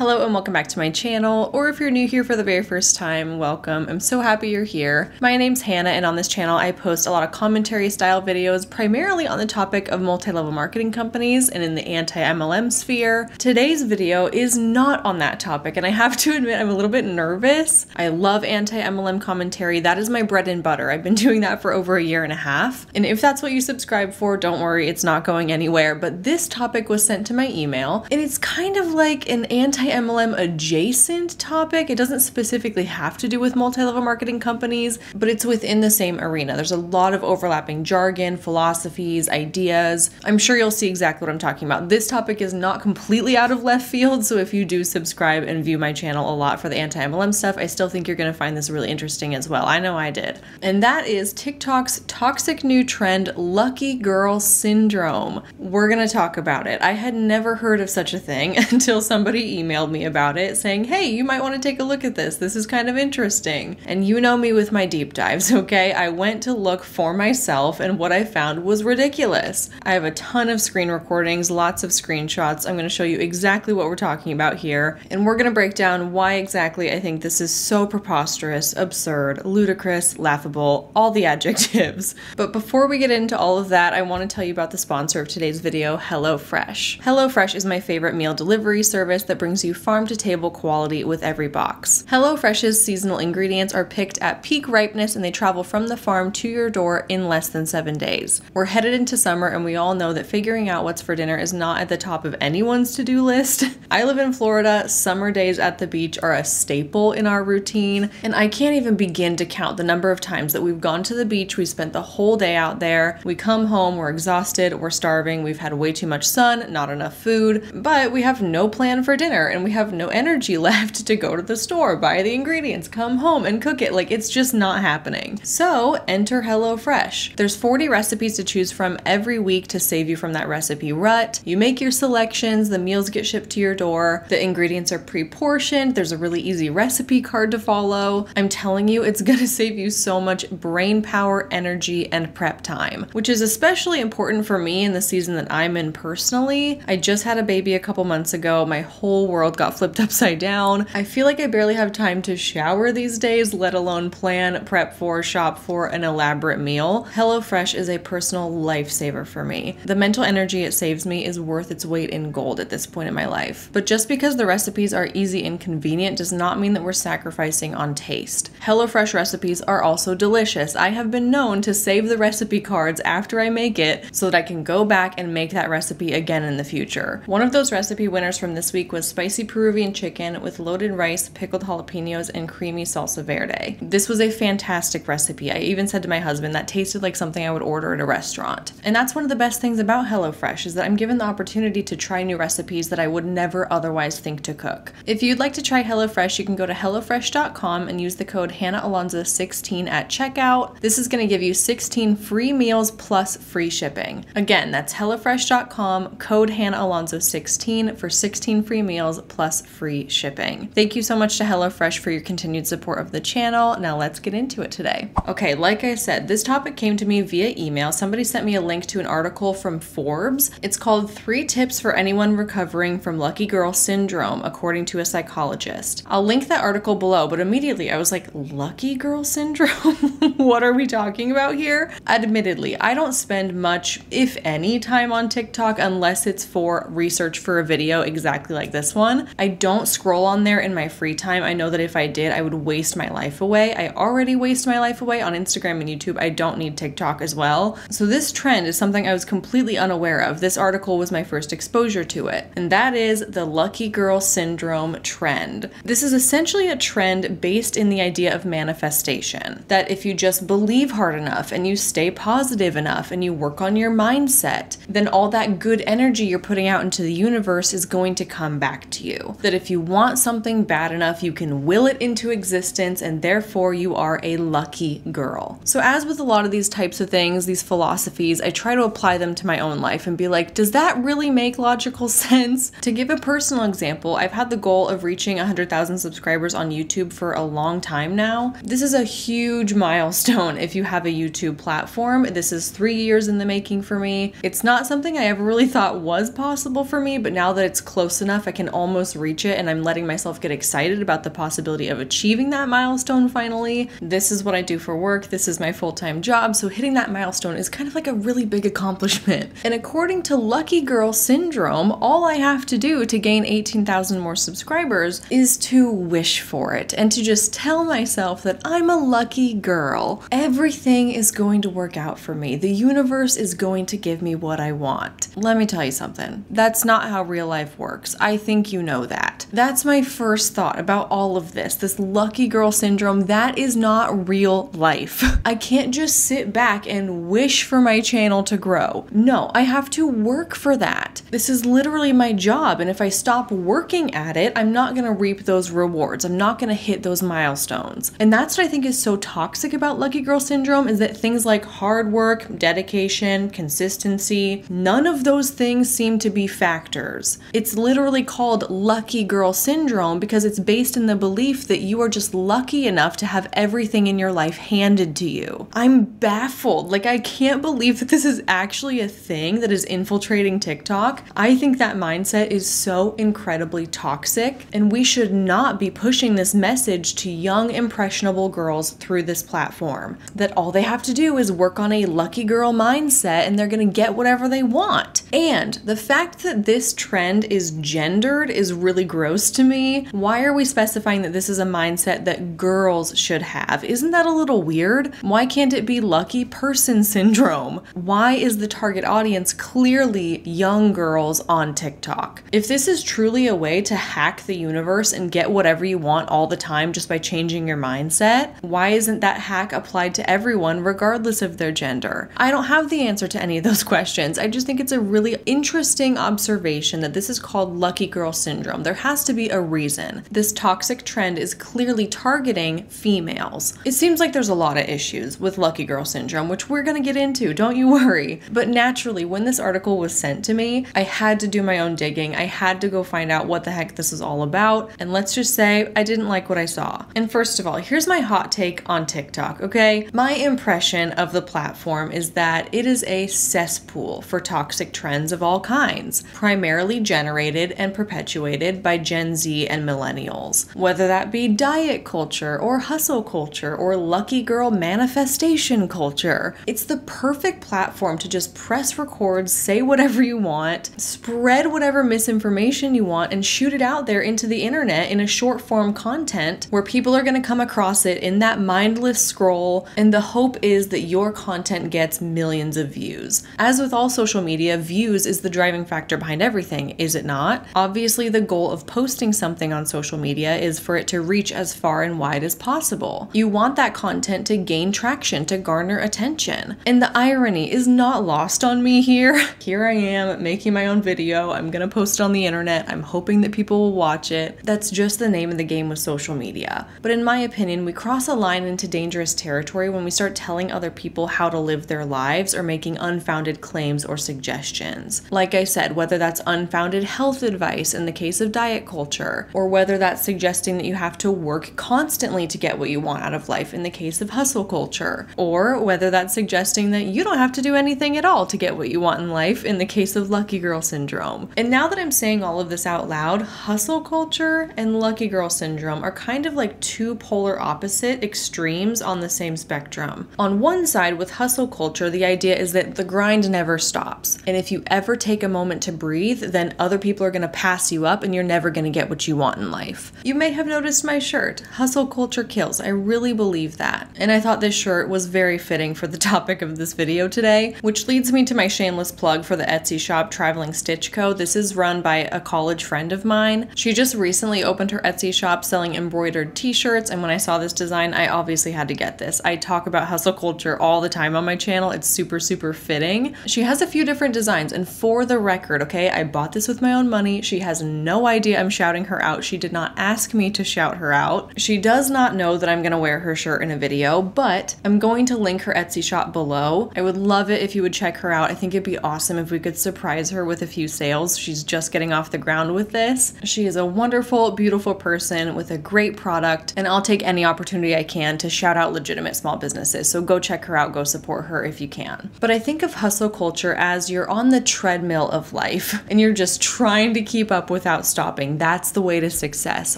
Hello and welcome back to my channel, or if you're new here for the very first time, welcome. I'm so happy you're here. My name's Hannah, and on this channel I post a lot of commentary style videos primarily on the topic of multi-level marketing companies and in the anti-MLM sphere. Today's video is not on that topic, and I have to admit I'm a little bit nervous. I love anti-MLM commentary. That is my bread and butter. I've been doing that for over a year and a half, and if that's what you subscribe for, don't worry, it's not going anywhere. But this topic was sent to my email, and it's kind of like an anti-MLM adjacent topic. It doesn't specifically have to do with multi-level marketing companies, but it's within the same arena. There's a lot of overlapping jargon, philosophies, ideas. I'm sure you'll see exactly what I'm talking about. This topic is not completely out of left field, so if you do subscribe and view my channel a lot for the anti-MLM stuff, I still think you're going to find this really interesting as well. I know I did. And that is TikTok's toxic new trend, lucky girl syndrome. We're going to talk about it. I had never heard of such a thing until somebody emailed me about it saying, hey, you might want to take a look at this. This is kind of interesting. And you know me with my deep dives, okay? I went to look for myself and what I found was ridiculous. I have a ton of screen recordings, lots of screenshots. I'm going to show you exactly what we're talking about here. And we're going to break down why exactly I think this is so preposterous, absurd, ludicrous, laughable, all the adjectives. But before we get into all of that, I want to tell you about the sponsor of today's video, HelloFresh. HelloFresh is my favorite meal delivery service that brings you farm-to-table quality with every box. HelloFresh's seasonal ingredients are picked at peak ripeness and they travel from the farm to your door in less than 7 days. We're headed into summer and we all know that figuring out what's for dinner is not at the top of anyone's to-do list. I live in Florida. Summer days at the beach are a staple in our routine, and I can't even begin to count the number of times that we've gone to the beach, we spent the whole day out there, we come home, we're exhausted, we're starving, we've had way too much sun, not enough food, but we have no plan for dinner and we have no energy left to go to the store, buy the ingredients, come home and cook it. Like, it's just not happening. So enter HelloFresh. There's 40 recipes to choose from every week to save you from that recipe rut. You make your selections, the meals get shipped to your door, the ingredients are pre-portioned, there's a really easy recipe card to follow. I'm telling you, it's gonna save you so much brain power, energy, and prep time, which is especially important for me in the season that I'm in personally. I just had a baby a couple months ago. My whole world got flipped upside down. I feel like I barely have time to shower these days, let alone plan, prep for, shop for an elaborate meal. HelloFresh is a personal lifesaver for me. The mental energy it saves me is worth its weight in gold at this point in my life. But just because the recipes are easy and convenient does not mean that we're sacrificing on taste. HelloFresh recipes are also delicious. I have been known to save the recipe cards after I make it so that I can go back and make that recipe again in the future. One of those recipe winners from this week was spicy Peruvian chicken with loaded rice, pickled jalapenos, and creamy salsa verde. This was a fantastic recipe. I even said to my husband that tasted like something I would order at a restaurant. And that's one of the best things about HelloFresh, is that I'm given the opportunity to try new recipes that I would never otherwise think to cook. If you'd like to try HelloFresh, you can go to HelloFresh.com and use the code HannahAlonzo16 at checkout. This is going to give you 16 free meals plus free shipping. Again, that's HelloFresh.com, code HannahAlonzo16 for 16 free meals plus free shipping. Thank you so much to HelloFresh for your continued support of the channel. Now let's get into it today. Okay, like I said, this topic came to me via email. Somebody sent me a link to an article from Forbes. It's called 3 Tips for Anyone Recovering from Lucky Girl Syndrome, according to a psychologist. I'll link that article below, but immediately I was like, Lucky Girl Syndrome? What are we talking about here? Admittedly, I don't spend much, if any, time on TikTok unless it's for research for a video exactly like this one. I don't scroll on there in my free time. I know that if I did, I would waste my life away. I already waste my life away on Instagram and YouTube. I don't need TikTok as well. So this trend is something I was completely unaware of. This article was my first exposure to it, and that is the Lucky Girl Syndrome trend. This is essentially a trend based in the idea of manifestation, that if you just believe hard enough and you stay positive enough and you work on your mindset, then all that good energy you're putting out into the universe is going to come back to you. That if you want something bad enough, you can will it into existence, and therefore you are a lucky girl. So as with a lot of these types of things, these philosophies, I try to apply them to my own life and be like, does that really make logical sense? To give a personal example, I've had the goal of reaching 100,000 subscribers on YouTube for a long time now. This is a huge milestone if you have a YouTube platform. This is 3 years in the making for me. It's not something I ever really thought was possible for me, but now that it's close enough, I can almost reach it and I'm letting myself get excited about the possibility of achieving that milestone finally. This is what I do for work. This is my full-time job. So hitting that milestone is kind of like a really big accomplishment. And according to Lucky Girl Syndrome, all I have to do to gain 18,000 more subscribers is to wish for it and to just tell myself that I'm a lucky girl. Everything is going to work out for me. The universe is going to give me what I want. Let me tell you something. That's not how real life works. I think you know that. That's my first thought about all of this lucky girl syndrome. That is not real life. I can't just sit back and wish for my channel to grow. No, I have to work for that. This is literally my job, and if I stop working at it, I'm not gonna reap those rewards. I'm not gonna hit those milestones. And that's what I think is so toxic about lucky girl syndrome, is that things like hard work, dedication, consistency, none of those things seem to be factors. It's literally called lucky girl syndrome because it's based in the belief that you are just lucky enough to have everything in your life handed to you. I'm baffled. Like, I can't believe that this is actually a thing that is infiltrating TikTok. I think that mindset is so incredibly toxic, and we should not be pushing this message to young, impressionable girls through this platform. That all they have to do is work on a lucky girl mindset and they're gonna get whatever they want. And the fact that this trend is gendered is really gross to me. Why are we specifying that this is a mindset that girls should have? Isn't that a little weird? Why can't it be lucky person syndrome? Why is the target audience clearly young girls on TikTok? If this is truly a way to hack the universe and get whatever you want all the time just by changing your mindset, why isn't that hack applied to everyone regardless of their gender? I don't have the answer to any of those questions. I just think it's a really interesting observation that this is called lucky girl syndrome. There has to be a reason. This toxic trend is clearly targeting females. It seems like there's a lot of issues with lucky girl syndrome, which we're gonna get into, don't you worry. But naturally, when this article was sent to me, I had to do my own digging. I had to go find out what the heck this is all about. And let's just say I didn't like what I saw. And first of all, here's my hot take on TikTok, okay? My impression of the platform is that it is a cesspool for toxic trends of all kinds, primarily generated and perpetuated by Gen Z and millennials. Whether that be diet culture or hustle culture or lucky girl manifestation culture, it's the perfect platform to just press record, say whatever you want, spread whatever misinformation you want, and shoot it out there into the internet in a short form content where people are going to come across it in that mindless scroll, and the hope is that your content gets millions of views. As with all social media, views is the driving factor behind everything, is it not? Obviously, the goal of posting something on social media is for it to reach as far and wide as possible. You want that content to gain traction, to garner attention. And the irony is not lost on me here. Here I am making my own video. I'm gonna post it on the internet. I'm hoping that people will watch it. That's just the name of the game with social media. But in my opinion, we cross a line into dangerous territory when we start telling other people how to live their lives or making unfounded claims or suggestions. Like I said, whether that's unfounded health advice in the case of diet culture, or whether that's suggesting that you have to work constantly to get what you want out of life in the case of hustle culture, or whether that's suggesting that you don't have to do anything at all to get what you want in life in the case of lucky girl syndrome. And now that I'm saying all of this out loud, hustle culture and lucky girl syndrome are kind of like two polar opposite extremes on the same spectrum. On one side, with hustle culture, the idea is that the grind never stops. And if you ever take a moment to breathe, then other people are going to pass you up and you're never going to get what you want in life. You may have noticed my shirt. Hustle culture kills. I really believe that. And I thought this shirt was very fitting for the topic of this video today, which leads me to my shameless plug for the Etsy shop Traveling Stitch Co. This is run by a college friend of mine. She just recently opened her Etsy shop selling embroidered t-shirts, and when I saw this design, I obviously had to get this. I talk about hustle culture all the time on my channel. It's super, super fitting. She has a few different designs, and for the record, okay, I bought this with my own money. She has no idea I'm shouting her out. She did not ask me to shout her out. She does not know that I'm gonna wear her shirt in a video, but I'm going to link her Etsy shop below. I would love it if you would check her out. I think it'd be awesome if we could surprise her with a few sales. She's just getting off the ground with this. She is a wonderful, beautiful person with a great product, and I'll take any opportunity I can to shout out legitimate small businesses. So go check her out, go support her if you can. But I think of hustle culture as you're on on the treadmill of life and you're just trying to keep up without stopping. That's the way to success.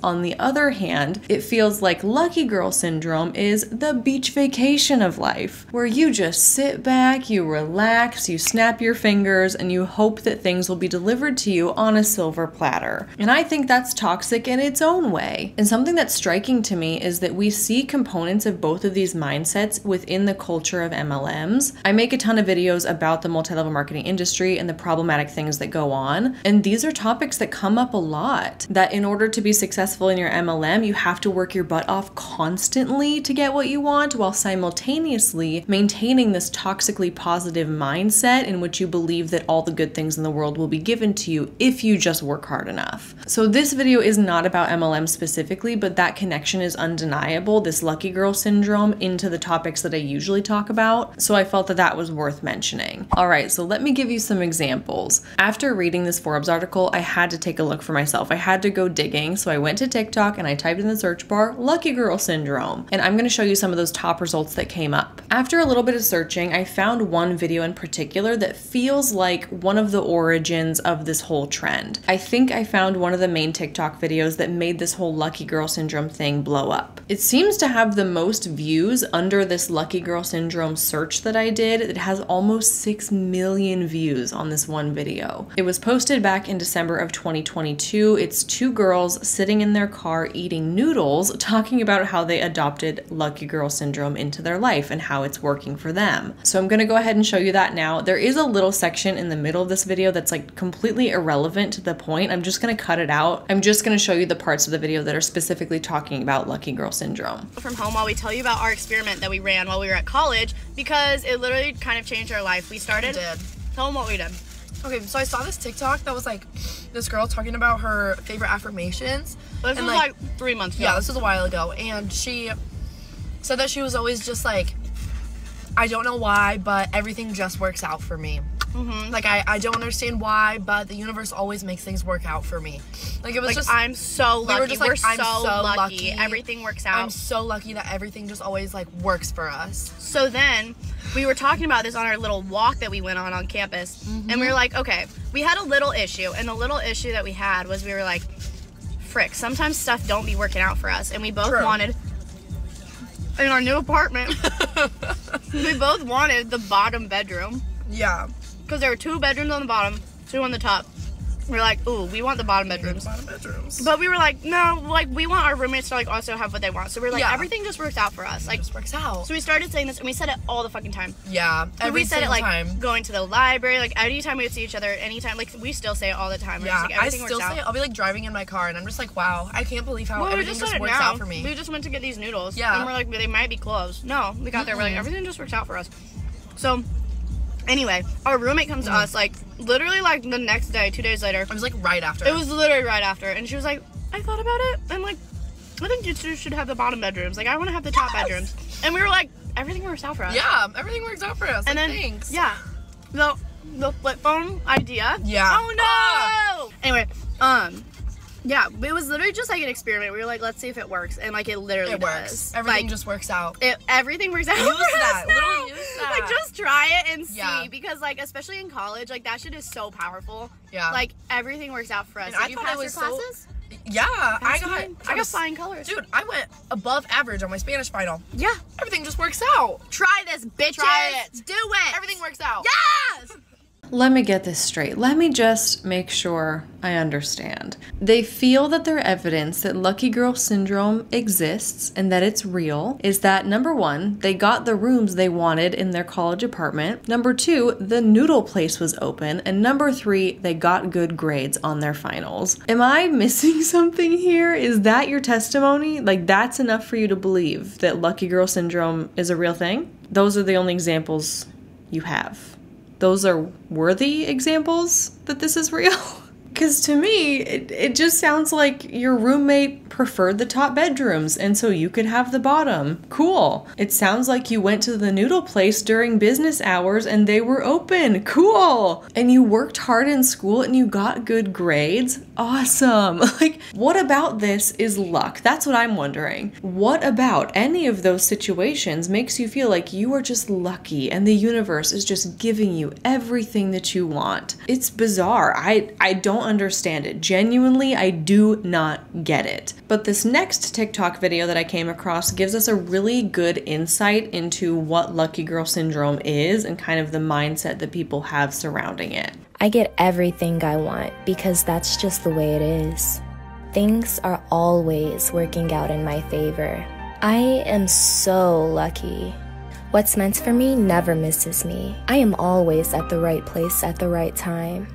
On the other hand, it feels like lucky girl syndrome is the beach vacation of life, where you just sit back, you relax, you snap your fingers, and you hope that things will be delivered to you on a silver platter. And I think that's toxic in its own way. And something that's striking to me is that we see components of both of these mindsets within the culture of MLMs. I make a ton of videos about the multi-level marketing industry and the problematic things that go on. And these are topics that come up a lot, that in order to be successful in your MLM, you have to work your butt off constantly to get what you want, while simultaneously maintaining this toxically positive mindset in which you believe that all the good things in the world will be given to you if you just work hard enough. So this video is not about MLM specifically, but that connection is undeniable, this lucky girl syndrome, into the topics that I usually talk about. So I felt that that was worth mentioning. All right, so let me give you some examples. After reading this Forbes article, I had to take a look for myself. I had to go digging. So I went to TikTok and I typed in the search bar, lucky girl syndrome. And I'm gonna show you some of those top results that came up. After a little bit of searching, I found one video in particular that feels like one of the origins of this whole trend. I think I found one of the main TikTok videos that made this whole lucky girl syndrome thing blow up. It seems to have the most views under this lucky girl syndrome search that I did. It has almost 6 million views on this one video. It was posted back in December of 2022. It's two girls sitting in their car eating noodles, talking about how they adopted lucky girl syndrome into their life and how it's working for them. So I'm gonna go ahead and show you that now. There is a little section in the middle of this video that's like completely irrelevant to the point. I'm just gonna cut it out. I'm just gonna show you the parts of the video that are specifically talking about lucky girl syndrome. From home while we tell you about our experiment that we ran while we were at college, because it literally kind of changed our life. We started. Tell them what we did. Okay, so I saw this TikTok that was like this girl talking about her favorite affirmations. This was like 3 months ago. Yeah, this was a while ago. And she said that she was always just like, I don't know why, but everything just works out for me. Like, I don't understand why, but the universe always makes things work out for me. Like, it was like, just, I'm so lucky. We were just like, I'm so lucky. Everything works out. I'm so lucky that everything just always, like, works for us. So then, we were talking about this on our little walk that we went on campus. And we were like, okay, we had a little issue. And the little issue that we had was we were like, frick, sometimes stuff don't be working out for us. And we both wanted, in our new apartment, we both wanted the bottom bedroom. Yeah. Because there were 2 bedrooms on the bottom, 2 on the top. We were like, ooh, we want the bottom bedrooms. But we were like, no, like, we want our roommates to, like, also have what they want. So we were like, everything just works out for us. Like, it just works out. So we started saying this, and we said it all the fucking time. Yeah, we said it, like, time. Going to the library, like, anytime we would see each other, anytime, like, we still say it all the time. Yeah, like, I still say it. I'll be, like, driving in my car, and I'm just like, wow, I can't believe how everything just works out for me. We just went to get these noodles. Yeah. And we're like, they might be closed. No, we got there, we're like, everything just works out for us. So, anyway, our roommate comes to us, like, literally, like, the next day, 2 days later. It was, like, right after. It was literally right after. And she was like, I thought about it, and, like, I think you two should have the bottom bedrooms. Like, I want to have the top bedrooms. And we were like, everything works out for us. Yeah, everything works out for us. And like, then, thanks. yeah, the flip phone idea. Yeah. Oh, no! Anyway, yeah, it was literally just like an experiment. We were like, let's see if it works, and like it literally works. Everything just works out. Everything works out. Use that. Literally use that. Like, just try it and see, because like, especially in college, like that shit is so powerful. Yeah. Like, everything works out for us. And Did I you thought pass it was your classes? Yeah, I got flying colors. Dude, I went above average on my Spanish final. Yeah. Everything just works out. Try this, bitches. Try it. Do it. Everything works out. Yes. Let me get this straight. Let me just make sure I understand. They feel that their evidence that lucky girl syndrome exists and that it's real is that, number one, they got the rooms they wanted in their college apartment. Number two, the noodle place was open. And number three, they got good grades on their finals. Am I missing something here? Is that your testimony? Like, that's enough for you to believe that lucky girl syndrome is a real thing? Those are the only examples you have. Those are worthy examples that this is real? Because to me, it just sounds like your roommate preferred the top bedrooms and so you could have the bottom. Cool. It sounds like you went to the noodle place during business hours and they were open. Cool. And you worked hard in school and you got good grades. Awesome. Like, what about this is luck? That's what I'm wondering. What about any of those situations makes you feel like you are just lucky and the universe is just giving you everything that you want? It's bizarre. I don't understand it. Genuinely, I do not get it. But this next TikTok video that I came across gives us a really good insight into what lucky girl syndrome is and kind of the mindset that people have surrounding it. I get everything I want because that's just the way it is. Things are always working out in my favor. I am so lucky. What's meant for me never misses me. I am always at the right place at the right time.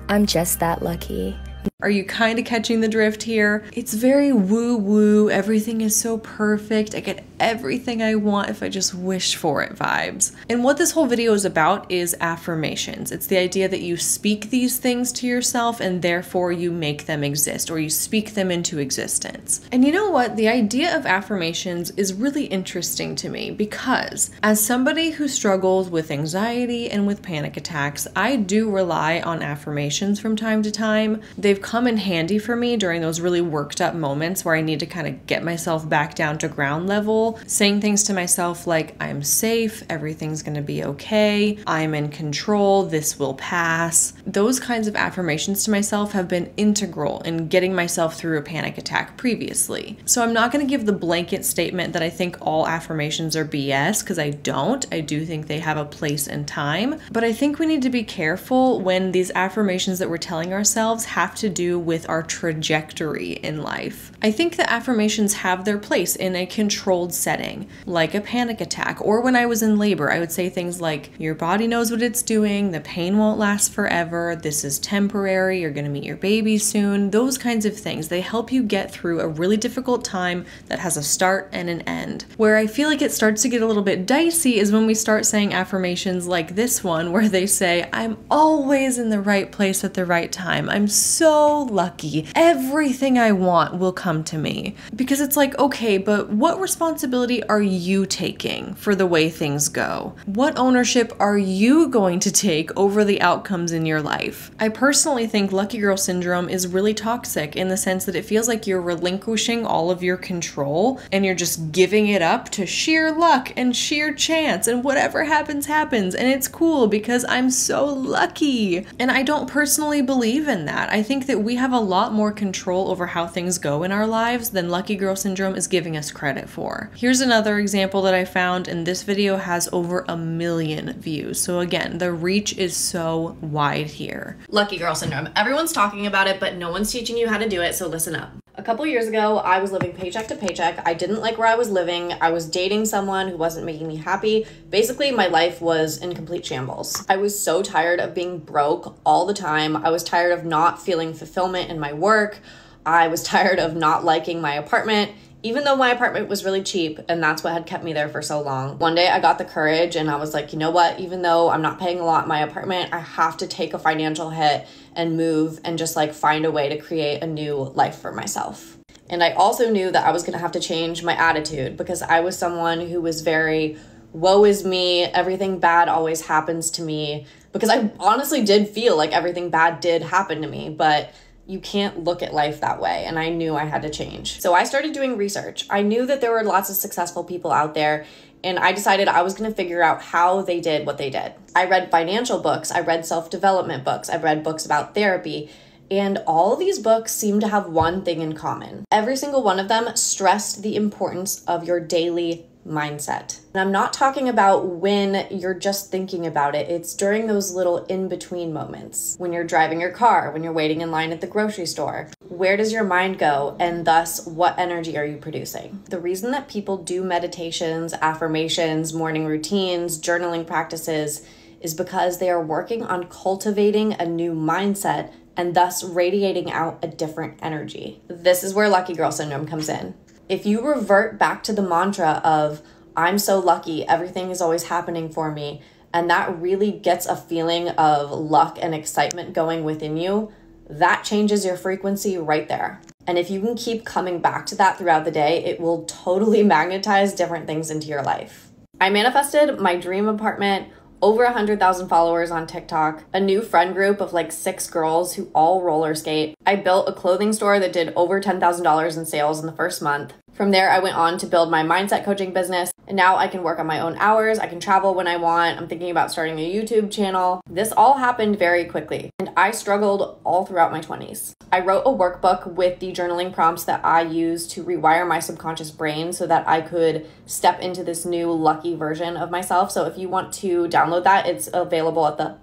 I'm just that lucky. Are you kind of catching the drift here? It's very woo-woo, everything is so perfect, I get everything I want if I just wish for it vibes. And what this whole video is about is affirmations. It's the idea that you speak these things to yourself and therefore you make them exist, or you speak them into existence. And you know what? The idea of affirmations is really interesting to me because as somebody who struggles with anxiety and with panic attacks, I do rely on affirmations from time to time. They've come in handy for me during those really worked up moments where I need to kind of get myself back down to ground level, saying things to myself like, I'm safe, everything's gonna be okay, I'm in control, this will pass. Those kinds of affirmations to myself have been integral in getting myself through a panic attack previously. So I'm not gonna give the blanket statement that I think all affirmations are BS, because I don't. I do think they have a place and time, but I think we need to be careful when these affirmations that we're telling ourselves have to do with our trajectory in life. I think that affirmations have their place in a controlled setting, like a panic attack, or when I was in labor, I would say things like, your body knows what it's doing, the pain won't last forever, this is temporary, you're gonna meet your baby soon, those kinds of things. They help you get through a really difficult time that has a start and an end. Where I feel like it starts to get a little bit dicey is when we start saying affirmations like this one, where they say, I'm always in the right place at the right time, I'm so lucky, everything I want will come to me. Because it's like, okay, but what responsibility are you taking for the way things go? What ownership are you going to take over the outcomes in your life? I personally think lucky girl syndrome is really toxic in the sense that it feels like you're relinquishing all of your control and you're just giving it up to sheer luck and sheer chance, and whatever happens, happens, and it's cool because I'm so lucky. And I don't personally believe in that. I think that we have a lot more control over how things go in our lives than lucky girl syndrome is giving us credit for. Here's another example that I found, and this video has over 1 million views. So again, the reach is so wide here. Lucky girl syndrome. Everyone's talking about it, but no one's teaching you how to do it, so listen up. A couple years ago, I was living paycheck to paycheck. I didn't like where I was living. I was dating someone who wasn't making me happy. Basically, my life was in complete shambles. I was so tired of being broke all the time. I was tired of not feeling fulfillment in my work. I was tired of not liking my apartment, even though my apartment was really cheap, and that's what had kept me there for so long. One day I got the courage and I was like, you know what? Even though I'm not paying a lot in my apartment, I have to take a financial hit and move and just like find a way to create a new life for myself. And I also knew that I was gonna have to change my attitude because I was someone who was very, woe is me, everything bad always happens to me, because I honestly did feel like everything bad did happen to me, but you can't look at life that way, and I knew I had to change. So I started doing research. I knew that there were lots of successful people out there, and I decided I was gonna figure out how they did what they did. I read financial books, I read self-development books, I read books about therapy, and all of these books seem to have one thing in common. Every single one of them stressed the importance of your daily mindset. And I'm not talking about when you're just thinking about it. It's during those little in-between moments. When you're driving your car, when you're waiting in line at the grocery store. Where does your mind go? And thus, what energy are you producing? The reason that people do meditations, affirmations, morning routines, journaling practices is because they are working on cultivating a new mindset and thus radiating out a different energy. This is where lucky girl syndrome comes in. If you revert back to the mantra of, I'm so lucky, everything is always happening for me, and that really gets a feeling of luck and excitement going within you, that changes your frequency right there. And if you can keep coming back to that throughout the day, it will totally magnetize different things into your life. I manifested my dream apartment, over 100,000 followers on TikTok, a new friend group of like 6 girls who all roller skate. I built a clothing store that did over $10,000 in sales in the first month. From there, I went on to build my mindset coaching business, and now I can work on my own hours. I can travel when I want. I'm thinking about starting a YouTube channel. This all happened very quickly, and I struggled all throughout my 20s. I wrote a workbook with the journaling prompts that I use to rewire my subconscious brain so that I could step into this new lucky version of myself. So if you want to download that, it's available at the...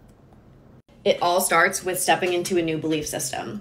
It all starts with stepping into a new belief system.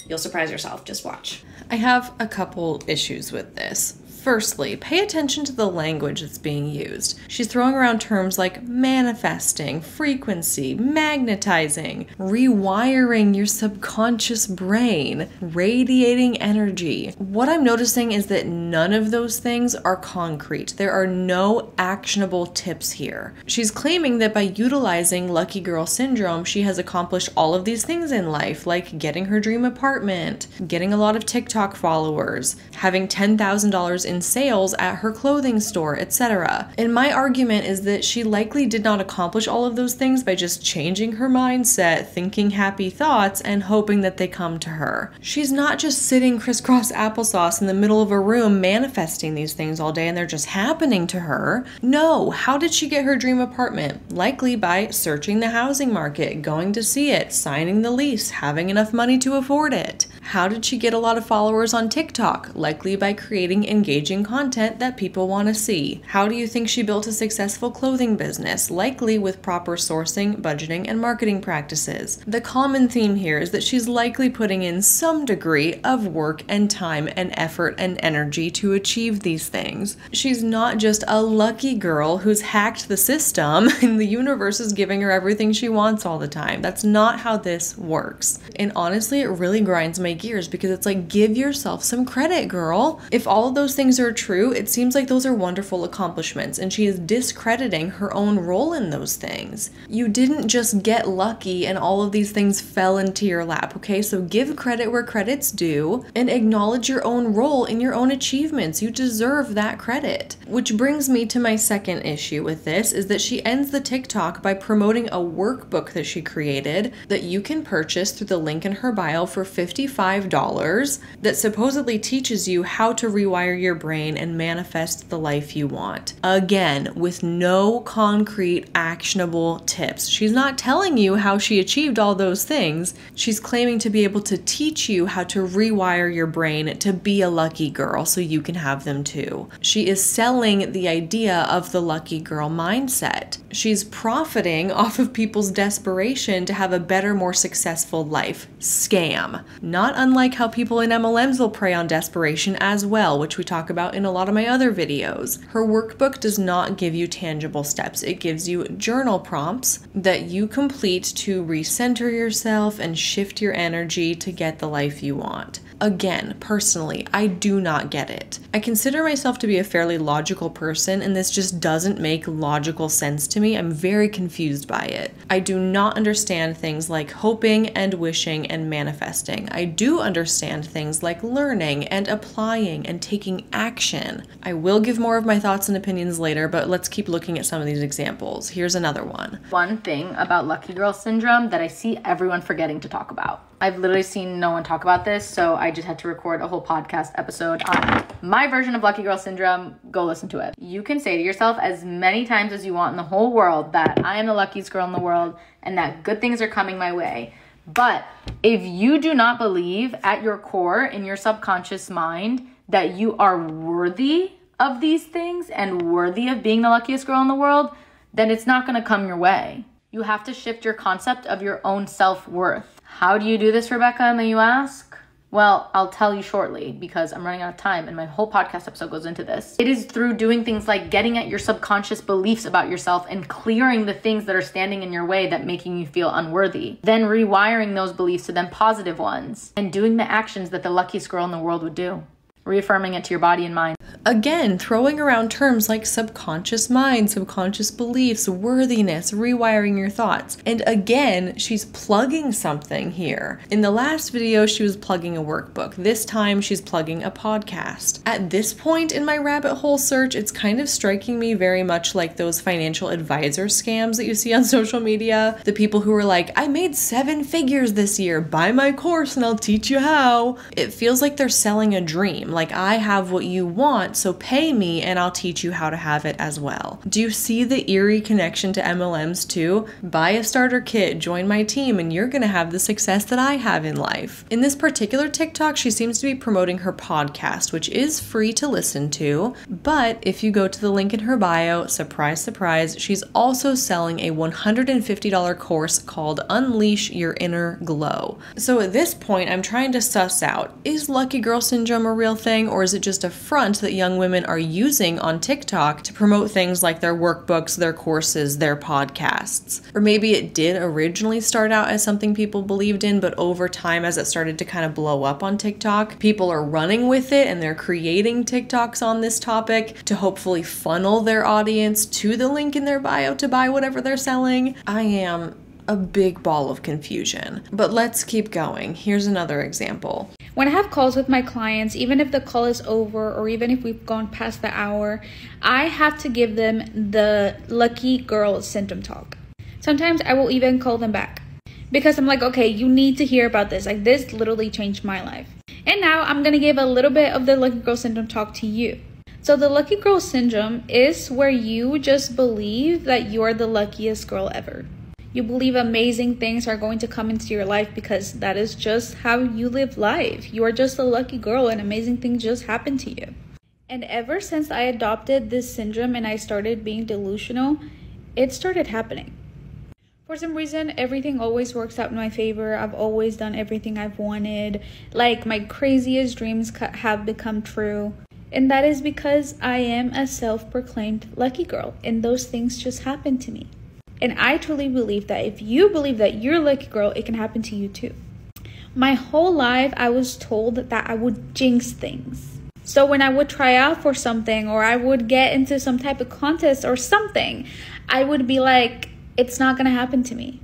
You'll surprise yourself. Just watch. I have a couple issues with this. Firstly, pay attention to the language that's being used. She's throwing around terms like manifesting, frequency, magnetizing, rewiring your subconscious brain, radiating energy. What I'm noticing is that none of those things are concrete. There are no actionable tips here. She's claiming that by utilizing Lucky Girl Syndrome, she has accomplished all of these things in life, like getting her dream apartment, getting a lot of TikTok followers, having $10,000 in sales at her clothing store, etc. And my argument is that she likely did not accomplish all of those things by just changing her mindset, thinking happy thoughts, and hoping that they come to her. She's not just sitting crisscross applesauce in the middle of a room manifesting these things all day and they're just happening to her. No, how did she get her dream apartment? Likely by searching the housing market, going to see it, signing the lease, having enough money to afford it. How did she get a lot of followers on TikTok? Likely by creating engaging content that people want to see. How do you think she built a successful clothing business? Likely with proper sourcing, budgeting, and marketing practices. The common theme here is that she's likely putting in some degree of work and time and effort and energy to achieve these things. She's not just a lucky girl who's hacked the system and the universe is giving her everything she wants all the time. That's not how this works. And honestly, it really grinds my gears because it's like, give yourself some credit, girl. If all of those things are true, it seems like those are wonderful accomplishments, and she is discrediting her own role in those things. You didn't just get lucky and all of these things fell into your lap, okay? So give credit where credit's due and acknowledge your own role in your own achievements. You deserve that credit. Which brings me to my second issue with this, is that she ends the TikTok by promoting a workbook that she created that you can purchase through the link in her bio for $55 that supposedly teaches you how to rewire your brain and manifest the life you want. Again, with no concrete, actionable tips. She's not telling you how she achieved all those things. She's claiming to be able to teach you how to rewire your brain to be a lucky girl so you can have them too. She is selling the idea of the lucky girl mindset. She's profiting off of people's desperation to have a better, more successful life. Scam. Not unlike how people in MLMs will prey on desperation as well, which we talk about in a lot of my other videos. Her workbook does not give you tangible steps. It gives you journal prompts that you complete to recenter yourself and shift your energy to get the life you want. Again, personally, I do not get it. I consider myself to be a fairly logical person, and this just doesn't make logical sense to me. I'm very confused by it. I do not understand things like hoping and wishing and manifesting. I do understand things like learning and applying and taking action. I will give more of my thoughts and opinions later, but let's keep looking at some of these examples. Here's another one. One thing about Lucky Girl Syndrome that I see everyone forgetting to talk about. I've literally seen no one talk about this, so I just had to record a whole podcast episode on my version of Lucky Girl Syndrome. Go listen to it. You can say to yourself as many times as you want in the whole world that I am the luckiest girl in the world and that good things are coming my way. But if you do not believe at your core, in your subconscious mind, that you are worthy of these things and worthy of being the luckiest girl in the world, then it's not going to come your way. You have to shift your concept of your own self-worth. How do you do this, Rebecca, may you ask? Well, I'll tell you shortly because I'm running out of time and my whole podcast episode goes into this. It is through doing things like getting at your subconscious beliefs about yourself and clearing the things that are standing in your way that making you feel unworthy. Then rewiring those beliefs to then positive ones and doing the actions that the luckiest girl in the world would do. reaffirming it to your body and mind. Again, throwing around terms like subconscious mind, subconscious beliefs, worthiness, rewiring your thoughts. And again, she's plugging something here. In the last video, she was plugging a workbook. This time, she's plugging a podcast. At this point in my rabbit hole search, it's kind of striking me very much like those financial advisor scams that you see on social media. The people who are like, I made 7 figures this year, buy my course and I'll teach you how. It feels like they're selling a dream. Like, I have what you want, so pay me and I'll teach you how to have it as well. Do you see the eerie connection to MLMs too? Buy a starter kit, join my team, and you're gonna have the success that I have in life. In this particular TikTok, she seems to be promoting her podcast, which is free to listen to, but if you go to the link in her bio, surprise, surprise, she's also selling a $150 course called Unleash Your Inner Glow. So at this point, I'm trying to suss out, is lucky girl syndrome a real thing, or is it just a front that young women are using on TikTok to promote things like their workbooks, their courses, their podcasts? Or maybe it did originally start out as something people believed in, but over time, as it started to kind of blow up on TikTok, people are running with it and they're creating TikToks on this topic to hopefully funnel their audience to the link in their bio to buy whatever they're selling. I am a big ball of confusion. But let's keep going. Here's another example. When I have calls with my clients, even if the call is over or even if we've gone past the hour, I have to give them the lucky girl syndrome talk. Sometimes I will even call them back because I'm like, okay, you need to hear about this. Like, this literally changed my life. And now I'm going to give a little bit of the lucky girl syndrome talk to you. So the lucky girl syndrome is where you just believe that you are the luckiest girl ever. You believe amazing things are going to come into your life because that is just how you live life. You are just a lucky girl and amazing things just happen to you. And ever since I adopted this syndrome and I started being delusional, it started happening. For some reason, everything always works out in my favor. I've always done everything I've wanted. Like, my craziest dreams have become true. And that is because I am a self-proclaimed lucky girl and those things just happen to me. And I truly believe that if you believe that you're a lucky girl, it can happen to you too. My whole life, I was told that I would jinx things. So when I would try out for something or I would get into some type of contest or something, I would be like, it's not going to happen to me.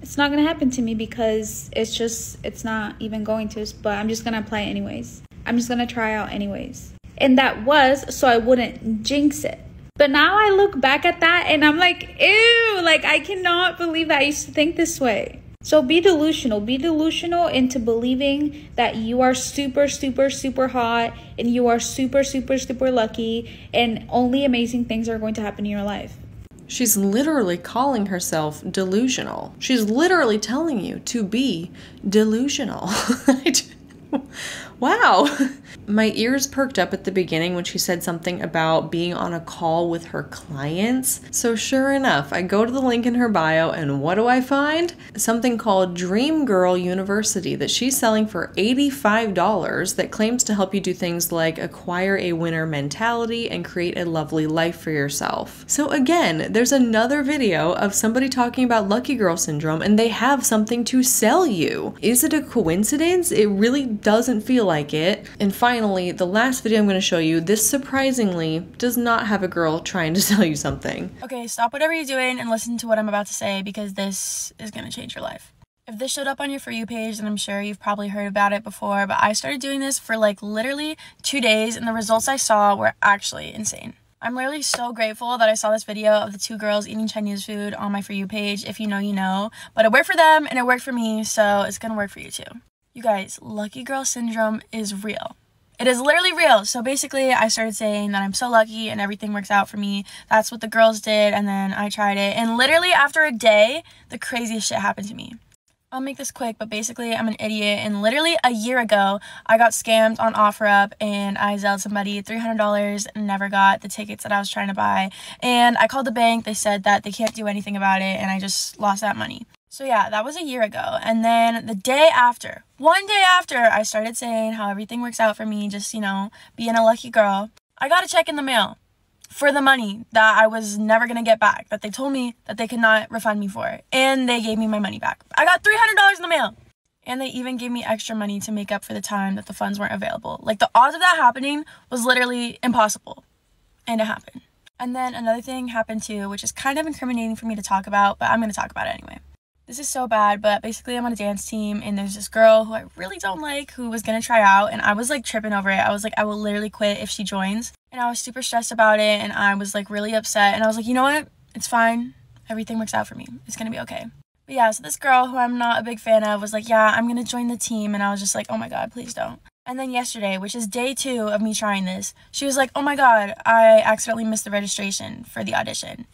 It's not going to happen to me because it's not even going to, but I'm just going to apply it anyways. I'm just going to try out anyways. And that was so I wouldn't jinx it. But now I look back at that and I'm like, ew, like I cannot believe that I used to think this way. So be delusional. Be delusional into believing that you are super, super, super hot and you are super, super, super lucky and only amazing things are going to happen in your life. She's literally calling herself delusional. She's literally telling you to be delusional. Wow. My ears perked up at the beginning when she said something about being on a call with her clients. So sure enough, I go to the link in her bio and what do I find? Something called Dream Girl University that she's selling for $85 that claims to help you do things like acquire a winner mentality and create a lovely life for yourself. So again, there's another video of somebody talking about lucky girl syndrome and they have something to sell you. Is it a coincidence? It really doesn't feel like it. And finally, the last video I'm going to show you, this surprisingly does not have a girl trying to sell you something. Okay, stop whatever you're doing and listen to what I'm about to say because this is going to change your life. If this showed up on your For You page, then I'm sure you've probably heard about it before, but I started doing this for like literally 2 days and the results I saw were actually insane. I'm literally so grateful that I saw this video of the 2 girls eating Chinese food on my For You page. If you know, you know. But it worked for them and it worked for me, so it's going to work for you too. You guys, lucky girl syndrome is real. It is literally real. So basically, I started saying that I'm so lucky and everything works out for me. That's what the girls did, and then I tried it. And literally after a day, the craziest shit happened to me. I'll make this quick, but basically I'm an idiot. And literally a year ago, I got scammed on OfferUp and I Zelled somebody $300 and never got the tickets that I was trying to buy. And I called the bank. They said that they can't do anything about it, and I just lost that money. So yeah, that was a year ago. And then the day after, one day after, I started saying how everything works out for me, just, you know, being a lucky girl. I got a check in the mail for the money that I was never going to get back, that they told me that they could not refund me for. And they gave me my money back. I got $300 in the mail. And they even gave me extra money to make up for the time that the funds weren't available. Like, the odds of that happening was literally impossible. And it happened. And then another thing happened too, which is kind of incriminating for me to talk about, but I'm going to talk about it anyway. This is so bad, but basically I'm on a dance team, and there's this girl who I really don't like who was going to try out, and I was like tripping over it. I was like, I will literally quit if she joins. And I was super stressed about it, and I was like really upset, and I was like, you know what? It's fine. Everything works out for me. It's going to be okay. But yeah, so this girl who I'm not a big fan of was like, yeah, I'm going to join the team. And I was just like, oh my God, please don't. And then yesterday, which is day 2 of me trying this, she was like, oh my God, I accidentally missed the registration for the audition.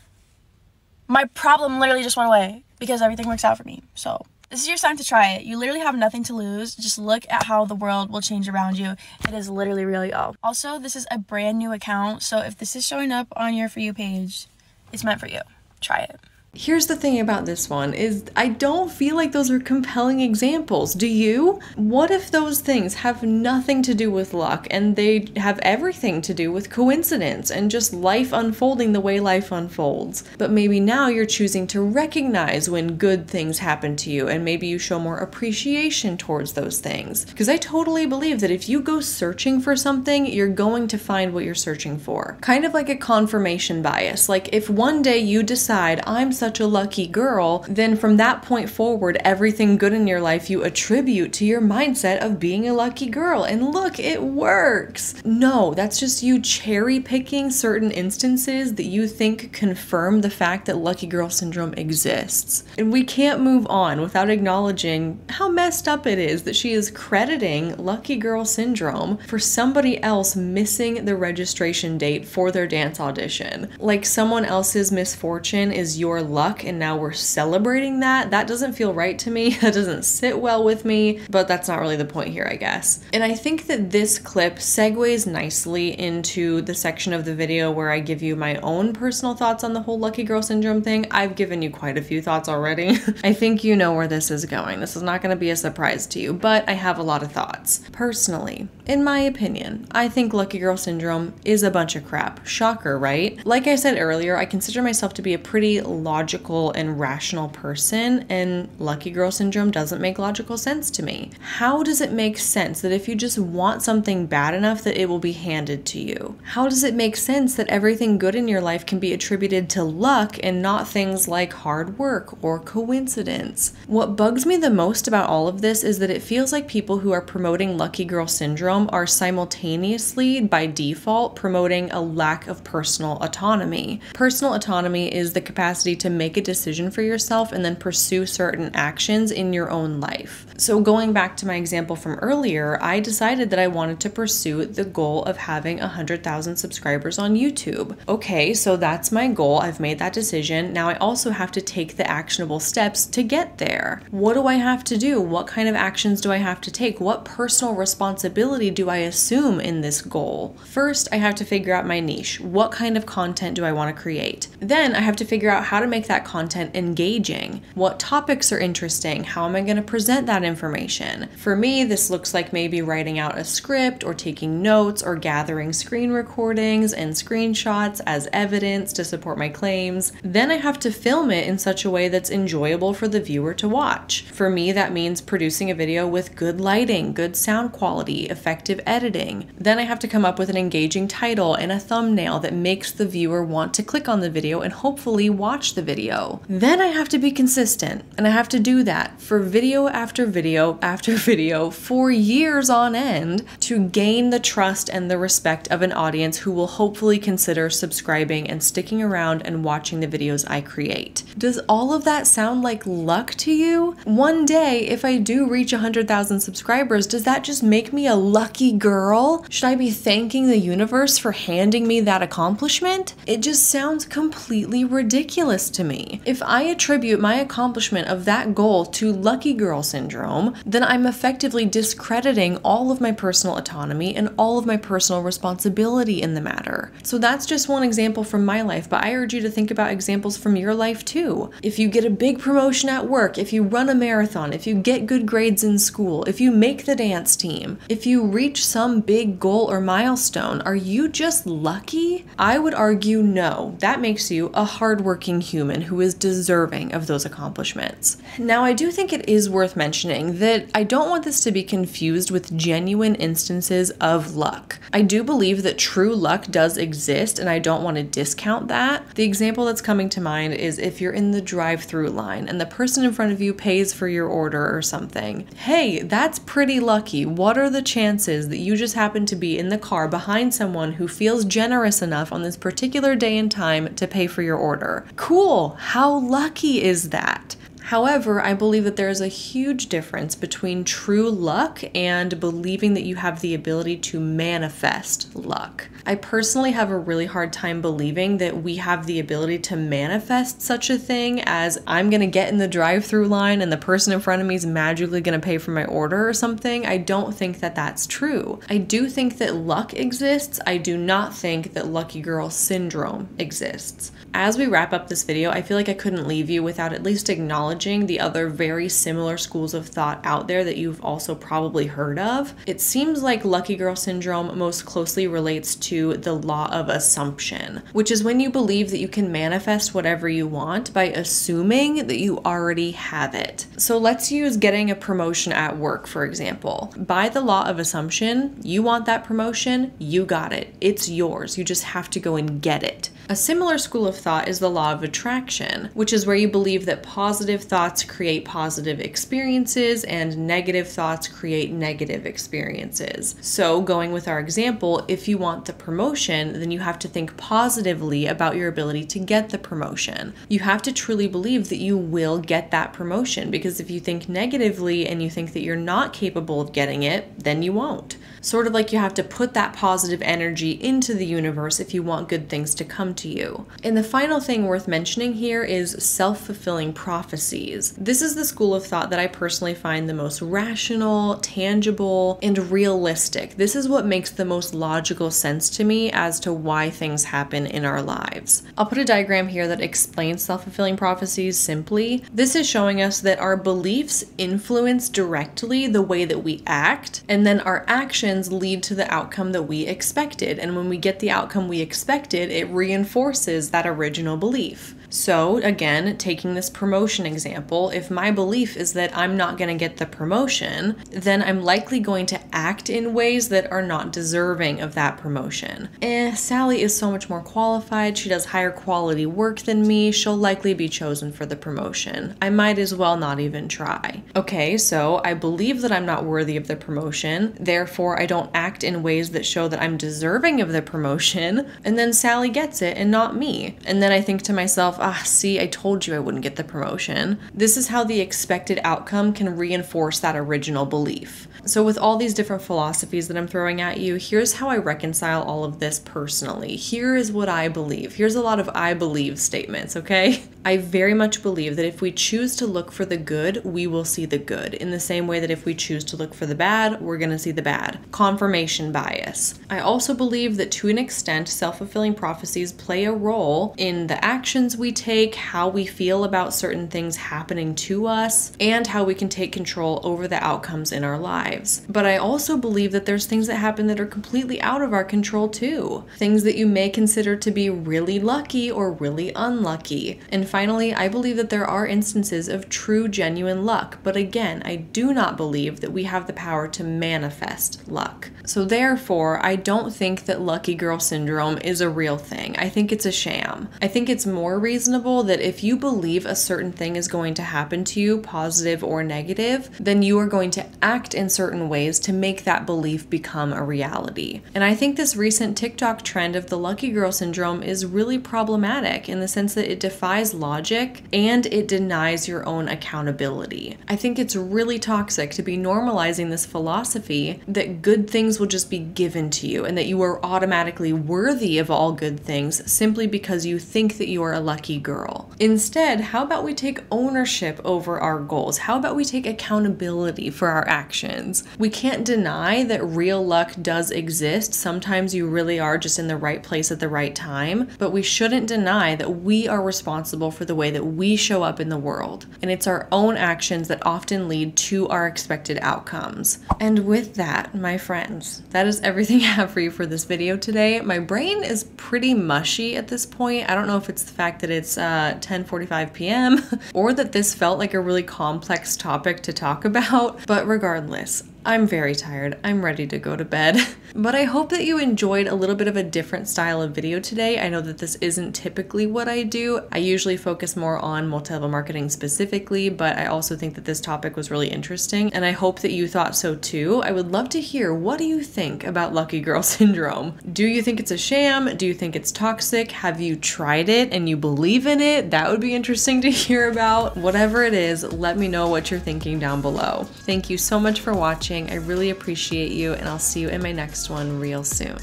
My problem literally just went away because everything works out for me. So this is your sign to try it. You literally have nothing to lose. Just look at how the world will change around you. It is literally really all. Also, this is a brand new account. So if this is showing up on your For You page, it's meant for you. Try it. Here's the thing about this one is I don't feel like those are compelling examples. Do you? What if those things have nothing to do with luck and they have everything to do with coincidence and just life unfolding the way life unfolds? But maybe now you're choosing to recognize when good things happen to you and maybe you show more appreciation towards those things. Because I totally believe that if you go searching for something, you're going to find what you're searching for. Kind of like a confirmation bias. Like if one day you decide, I'm such a lucky girl, then from that point forward, everything good in your life you attribute to your mindset of being a lucky girl. And look, it works. No, that's just you cherry picking certain instances that you think confirm the fact that lucky girl syndrome exists. And we can't move on without acknowledging how messed up it is that she is crediting lucky girl syndrome for somebody else missing the registration date for their dance audition. Like someone else's misfortune is your luck and now we're celebrating that. That doesn't feel right to me. That doesn't sit well with me, but that's not really the point here, I guess. And I think that this clip segues nicely into the section of the video where I give you my own personal thoughts on the whole lucky girl syndrome thing. I've given you quite a few thoughts already. I think you know where this is going. This is not going to be a surprise to you, but I have a lot of thoughts. Personally, in my opinion, I think lucky girl syndrome is a bunch of crap. Shocker, right? Like I said earlier, I consider myself to be a pretty logical and rational person, and lucky girl syndrome doesn't make logical sense to me. How does it make sense that if you just want something bad enough that it will be handed to you? How does it make sense that everything good in your life can be attributed to luck and not things like hard work or coincidence? What bugs me the most about all of this is that it feels like people who are promoting lucky girl syndrome are simultaneously, by default, promoting a lack of personal autonomy. Personal autonomy is the capacity to make a decision for yourself and then pursue certain actions in your own life. So going back to my example from earlier, I decided that I wanted to pursue the goal of having 100,000 subscribers on YouTube. Okay, so that's my goal. I've made that decision. Now I also have to take the actionable steps to get there. What do I have to do? What kind of actions do I have to take? What personal responsibility do I assume in this goal? First, I have to figure out my niche. What kind of content do I want to create? Then I have to figure out how to make that content engaging. What topics are interesting? How am I going to present that information? For me, this looks like maybe writing out a script or taking notes or gathering screen recordings and screenshots as evidence to support my claims. Then I have to film it in such a way that's enjoyable for the viewer to watch. For me, that means producing a video with good lighting, good sound quality, effective editing. Then I have to come up with an engaging title and a thumbnail that makes the viewer want to click on the video and hopefully watch the video. Then I have to be consistent, and I have to do that for video after video after video for years on end to gain the trust and the respect of an audience who will hopefully consider subscribing and sticking around and watching the videos I create. Does all of that sound like luck to you? One day, if I do reach 100,000 subscribers, does that just make me a lucky girl? Should I be thanking the universe for handing me that accomplishment? It just sounds completely ridiculous to me. If I attribute my accomplishment of that goal to lucky girl syndrome, then I'm effectively discrediting all of my personal autonomy and all of my personal responsibility in the matter. So that's just one example from my life, but I urge you to think about examples from your life too. If you get a big promotion at work, if you run a marathon, if you get good grades in school, if you make the dance team, if you reach some big goal or milestone, are you just lucky? I would argue no. That makes you a hardworking human. human who is deserving of those accomplishments. Now, I do think it is worth mentioning that I don't want this to be confused with genuine instances of luck. I do believe that true luck does exist, and I don't want to discount that. The example that's coming to mind is if you're in the drive-through line and the person in front of you pays for your order or something. Hey, that's pretty lucky. What are the chances that you just happen to be in the car behind someone who feels generous enough on this particular day and time to pay for your order? Cool. How lucky is that? However, I believe that there is a huge difference between true luck and believing that you have the ability to manifest luck. I personally have a really hard time believing that we have the ability to manifest such a thing as I'm gonna get in the drive-through line and the person in front of me is magically gonna pay for my order or something. I don't think that that's true. I do think that luck exists. I do not think that lucky girl syndrome exists. As we wrap up this video, I feel like I couldn't leave you without at least acknowledging the other very similar schools of thought out there that you've also probably heard of. It seems like lucky girl syndrome most closely relates to the law of assumption, which is when you believe that you can manifest whatever you want by assuming that you already have it. So let's use getting a promotion at work, for example. By the law of assumption, you want that promotion, you got it. It's yours. You just have to go and get it. A similar school of thought is the law of attraction, which is where you believe that positive thoughts create positive experiences and negative thoughts create negative experiences. So going with our example, if you want the promotion, then you have to think positively about your ability to get the promotion. You have to truly believe that you will get that promotion, because if you think negatively and you think that you're not capable of getting it, then you won't. Sort of like you have to put that positive energy into the universe if you want good things to come to you. And the final thing worth mentioning here is self-fulfilling prophecies. This is the school of thought that I personally find the most rational, tangible, and realistic. This is what makes the most logical sense to me as to why things happen in our lives. I'll put a diagram here that explains self-fulfilling prophecies simply. This is showing us that our beliefs influence directly the way that we act, and then our actions lead to the outcome that we expected. And when we get the outcome we expected, it reinforces that original belief. So again, taking this promotion example, if my belief is that I'm not going to get the promotion, then I'm likely going to act in ways that are not deserving of that promotion. Sally is so much more qualified. She does higher quality work than me. She'll likely be chosen for the promotion. I might as well not even try. Okay, so I believe that I'm not worthy of the promotion. Therefore, I don't act in ways that show that I'm deserving of the promotion. And then Sally gets it and not me. And then I think to myself, see, I told you I wouldn't get the promotion. This is how the expected outcome can reinforce that original belief. So with all these different philosophies that I'm throwing at you, here's how I reconcile all of this personally. Here is what I believe. Here's a lot of I believe statements, okay? I very much believe that if we choose to look for the good, we will see the good. In the same way that if we choose to look for the bad, we're going to see the bad. Confirmation bias. I also believe that to an extent, self-fulfilling prophecies play a role in the actions we take, how we feel about certain things happening to us, and how we can take control over the outcomes in our lives. But I also believe that there's things that happen that are completely out of our control too. Things that you may consider to be really lucky or really unlucky. And finally, I believe that there are instances of true, genuine luck. But again, I do not believe that we have the power to manifest luck. So therefore, I don't think that lucky girl syndrome is a real thing. I think it's a sham. I think it's more reasonable that if you believe a certain thing is going to happen to you, positive or negative, then you are going to act in certain ways to make that belief become a reality. And I think this recent TikTok trend of the lucky girl syndrome is really problematic in the sense that it defies logic and it denies your own accountability. I think it's really toxic to be normalizing this philosophy that good things will just be given to you and that you are automatically worthy of all good things simply because you think that you are a lucky girl. Instead, how about we take ownership over our goals? How about we take accountability for our actions? We can't deny that real luck does exist. Sometimes you really are just in the right place at the right time, but we shouldn't deny that we are responsible responsible for the way that we show up in the world, and it's our own actions that often lead to our expected outcomes. And with that, my friends, that is everything I have for you for this video today. My brain is pretty mushy at this point. I don't know if it's the fact that it's 10:45 p.m. or that this felt like a really complex topic to talk about, but regardless, I'm very tired. I'm ready to go to bed. But I hope that you enjoyed a little bit of a different style of video today. I know that this isn't typically what I do. I usually focus more on multi-level marketing specifically, but I also think that this topic was really interesting, and I hope that you thought so too. I would love to hear, what do you think about lucky girl syndrome? Do you think it's a sham? Do you think it's toxic? Have you tried it and you believe in it? That would be interesting to hear about. Whatever it is, let me know what you're thinking down below. Thank you so much for watching. I really appreciate you, and I'll see you in my next one real soon.